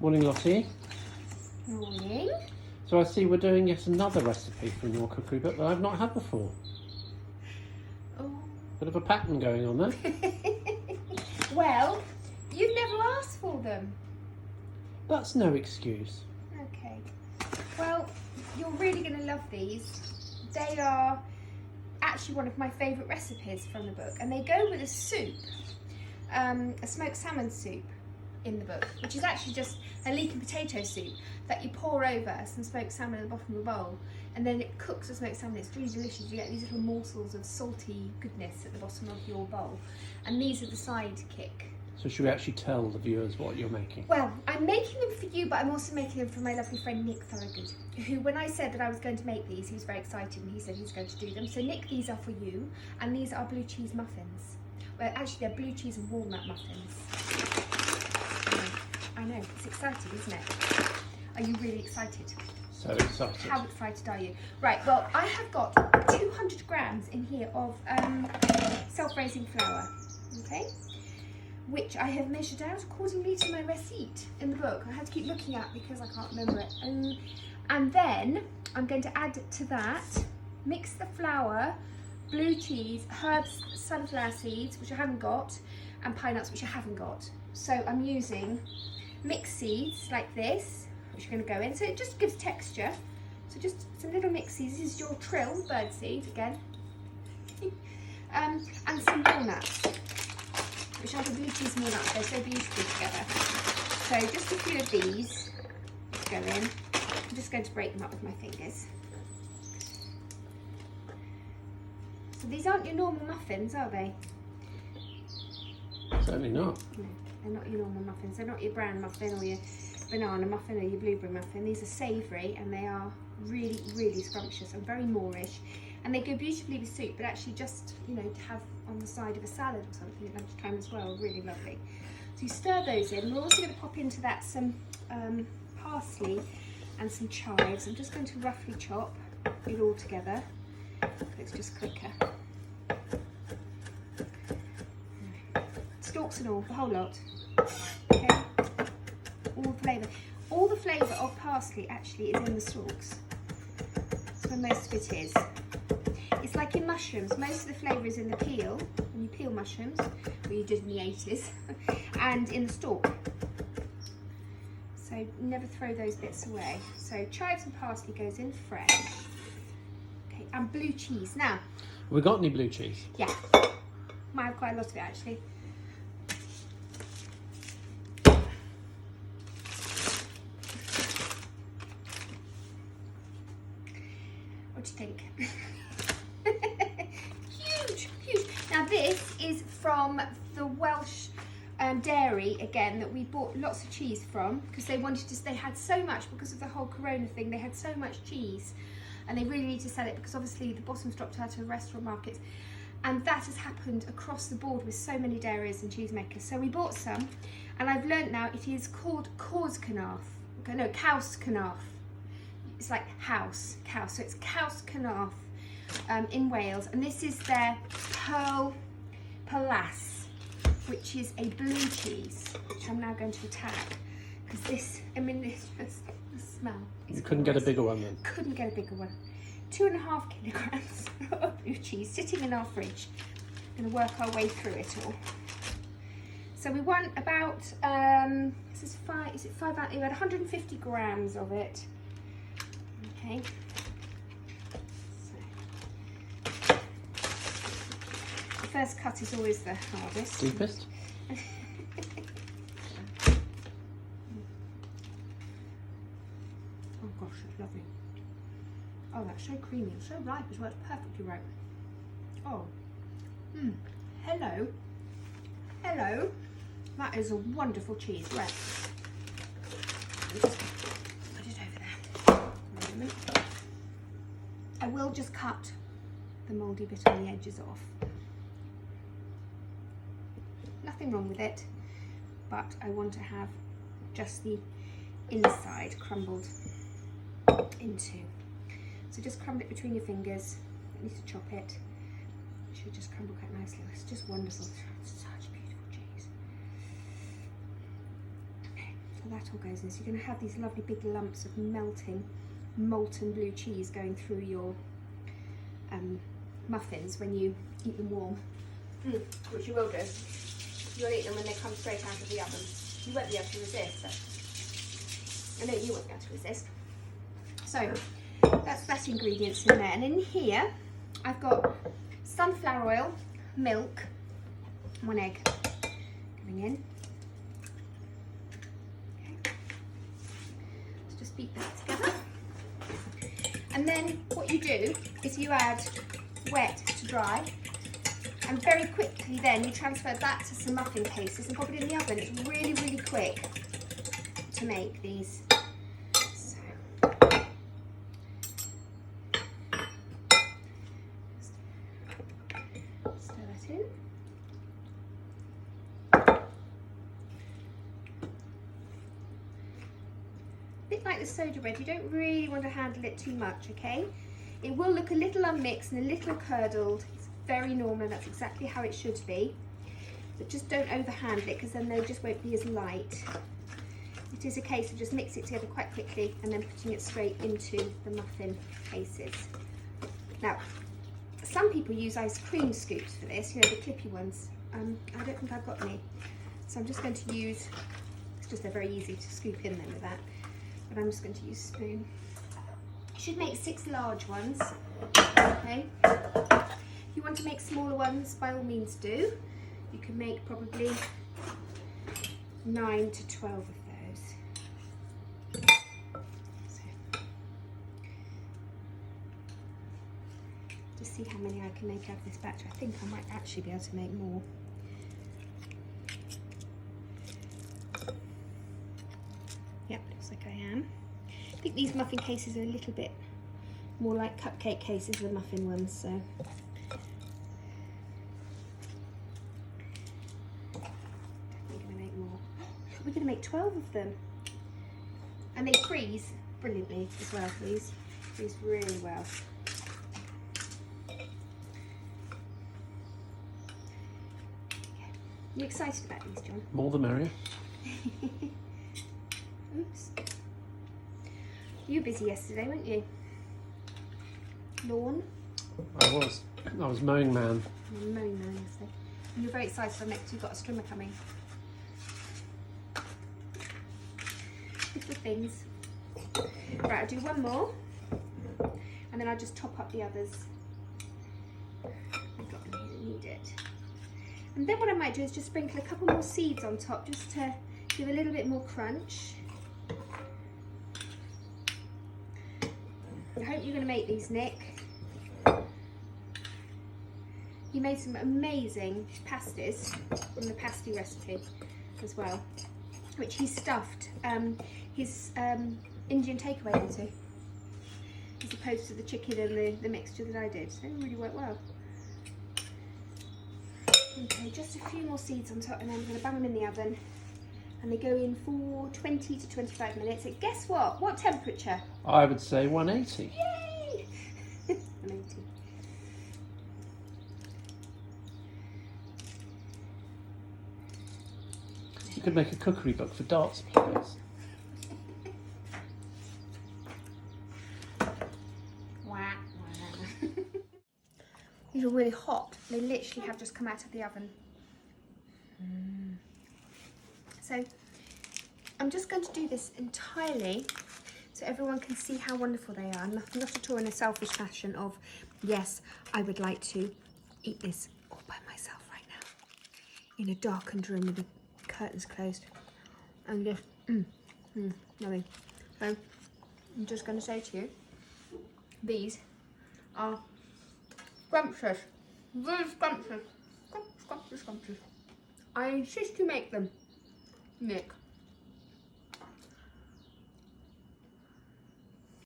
Morning, Lottie. Morning. So I see we're doing yet another recipe from your cookery book that I've not had before. Oh. Bit of a pattern going on there. Well, you've never asked for them. That's no excuse. Okay. Well, you're really going to love these. They are actually one of my favourite recipes from the book, and they go with a soup, a smoked salmon soup in the book, which is actually just a leek and potato soup that you pour over some smoked salmon at the bottom of a bowl, and then it cooks the smoked salmon. It's really delicious. You get these little morsels of salty goodness at the bottom of your bowl, and these are the sidekick. So should we actually tell the viewers what you're making? Well, I'm making them for you, but I'm also making them for my lovely friend Nick Thorogood, who, when I said that I was going to make these, he was very excited and he said he's going to do them. So Nick, these are for you, and these are blue cheese muffins. Well, actually they're blue cheese and walnut muffins. I know, it's exciting, isn't it? Are you really excited? So excited. How excited are you? Right, well, I have got 200 grams in here of self-raising flour, okay? Which I have measured out accordingly to my receipt in the book. I had to keep looking at because I can't remember it. And then I'm going to add to that, mix the flour, blue cheese, herbs, sunflower seeds, which I haven't got, and pine nuts, which I haven't got. So I'm using mixed seeds like this, which are going to go in. So it just gives texture. So just some little mixed seeds. This is your trill, bird seed again. And some walnuts, which are the blue cheese and walnuts. They're so beautiful together. So just a few of these go in. I'm just going to break them up with my fingers. So these aren't your normal muffins, are they? Certainly not. No, they're not your normal muffins. They're not your brown muffin or your banana muffin or your blueberry muffin. These are savoury and they are really, really scrumptious and very Moorish. And they go beautifully with soup, but actually just, you know, to have on the side of a salad or something at lunchtime as well. Really lovely. So you stir those in. We're also going to pop into that some parsley and some chives. I'm just going to roughly chop it all together. It's just quicker. Stalks and all, the whole lot. Okay. All the flavour of parsley actually is in the stalks. That's where most of it is. It's like in mushrooms. Most of the flavour is in the peel, when you peel mushrooms, or you did in the 80s, and in the stalk. So never throw those bits away. So chives and parsley goes in fresh. Okay, and blue cheese. Now, Have we got any blue cheese? yeah, might have quite a lot of it actually. What do you think? Huge, huge. Now this is from the Welsh dairy again that we bought lots of cheese from because they wanted to. They had so much because of the whole Corona thing. They had so much cheese, and they really need to sell it because obviously the bottom's dropped out of restaurant markets, and that has happened across the board with so many dairies and cheesemakers. So we bought some, and I've learnt now it is called Caws Cenarth. No, Caws Cenarth. It's like house, cow. So it's Caws Cenarth in Wales, and this is their Perl Las, which is a blue cheese, which I'm now going to attack because this, I mean, this just the smell. You couldn't get a bigger one then? Couldn't get a bigger one. 2.5 kilograms of blue cheese sitting in our fridge. I'm going to work our way through it all. So we want about, this is 5, is it 5 out? We had 150 grams of it. Okay. So, the first cut is always the hardest. Deepest? Oh gosh, that's lovely. Oh, that's so creamy and so ripe as well. It's perfectly ripe. Oh, hello. Hello. That is a wonderful cheese. Right. Let me just put it over there. Wait a minute. I will just cut the mouldy bit on the edges off. Nothing wrong with it, but I want to have just the inside crumbled into. So just crumble it between your fingers. You need to chop it. It should just crumble quite nicely. It's just wonderful. It's such beautiful cheese. Okay, So that all goes in. So you're going to have these lovely big lumps of melting, molten blue cheese going through your muffins when you eat them warm. Which you will do. You'll eat them when they come straight out of the oven. You won't be able to resist. I know you won't be able to resist. So that's the ingredients in there. And in here, I've got sunflower oil, milk, 1 egg going in. Okay. Let's just beat that together. And then what you do is you add wet to dry, and very quickly then you transfer that to some muffin cases and pop it in the oven. It's really, really quick to make these. So, stir that in. A bit like the soda bread, you don't really want to handle it too much, okay? It will look a little unmixed and a little curdled. It's very normal, that's exactly how it should be. But just don't overhandle it, because then they just won't be as light. It is a case of just mixing it together quite quickly and then putting it straight into the muffin cases. Now, some people use ice cream scoops for this, you know, the clippy ones. I don't think I've got any. So I'm just going to use, it's just they're very easy to scoop in there with that. But I'm just going to use a spoon. You should make 6 large ones, okay? If you want to make smaller ones, by all means do. You can make probably 9 to 12 of those. So, just see how many I can make out of this batch. I think I might actually be able to make more. Yep, looks like I am. I think these muffin cases are a little bit more like cupcake cases than muffin ones, so. Definitely going to make more. We're going to make 12 of them. And they freeze brilliantly as well, these. Freeze really well. Okay. You excited about these, John? More the merrier. Oops. You were busy yesterday, weren't you? Lawn? I was mowing man. You were mowing man yesterday. And you're very excited for next you've got a strimmer coming. Little things. Right, I'll do one more. And then I'll just top up the others. I've got them here that need it. And then what I might do is just sprinkle a couple more seeds on top just to give a little bit more crunch. I hope you're going to make these, Nick. He made some amazing pasties from the pasty recipe as well, which he stuffed his Indian takeaway into, as opposed to the chicken and the mixture that I did. So it really worked well. Okay, just a few more seeds on top, and then I'm going to bang them in the oven. And they go in for 20 to 25 minutes. And guess what? What temperature? I would say 180. Yay! 180. You could make a cookery book for darts players. Wah, wah. These are really hot. They literally have just come out of the oven. So I'm just going to do this entirely so everyone can see how wonderful they are. Not at all in a selfish fashion of, yes, I would like to eat this all by myself right now in a darkened room with the curtains closed and just yummy. So I'm just going to say to you, these are scrumptious, really scrumptious, scrumptious. I insist you make them, Nick.